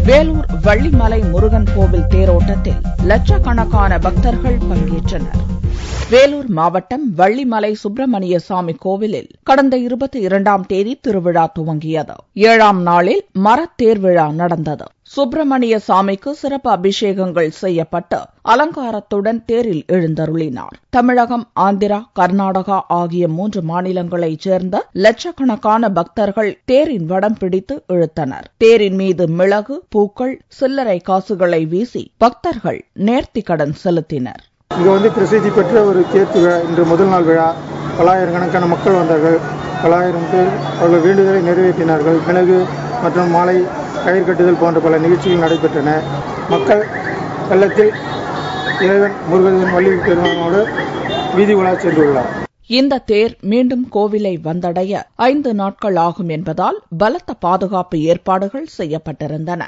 வேலூர் வள்ளிமலை முருகன் கோவில் தேரோட்டத்தில் லட்சக்கணக்கான பக்தர்கள் பங்கேற்றனர். வேலூர் மாவட்டம் வள்ளிமலை சுப்பிரமணிய சாமி கோவிலில் கடந்த 22ஆம் தேதி திருவிழா துவங்கியது. 7ஆம் நாளில் மரத்தேர் விழா நடந்தது. சுப்பிரமணிய சாமிக்கு சிறப்பு அபிஷேகங்கள் செய்யப்பட்டு அலங்காரத்துடன் தேரில் எழுந்தருளினார். தமிழகம், ஆந்திரா, கர்நாடகா ஆகிய 3 மாநிலங்களைச் சேர்ந்த லட்சக்கணக்கான பக்தர்கள் தேரின் வடம் பிடித்து இழுத்தனர். தேரின் மீது மிளகு, பூக்கள், சில்லறை காசுகளை வீசி பக்தர்கள் நேர்த்திக்கடன் செலுத்தினர். இங்கு பிரசித்தி பெற்ற ஒரு தேர் விழா. இன்று முதல் நாள் விழா. பல்லாயிரக்கணக்கான மக்கள் வந்தார்கள். பல்லாயிரம் பேர் அவர்கள் வேண்டுதலை நிறைவேற்றினார்கள். மிளகு மற்றும் மாலை, கயிறு கட்டுதல் போன்ற பல நிகழ்ச்சிகள் நடைபெற்றன. மக்கள் வெள்ளத்தில் இறைவன் முருகன் வள்ளி பெருமானோடு வீதி உலா சென்றுள்ளார். இந்த தேர் மீண்டும் கோவிலை வந்தடைய 5 நாட்கள் ஆகும் என்பதால் பலத்த பாதுகாப்பு ஏற்பாடுகள் செய்யப்பட்டிருந்தன.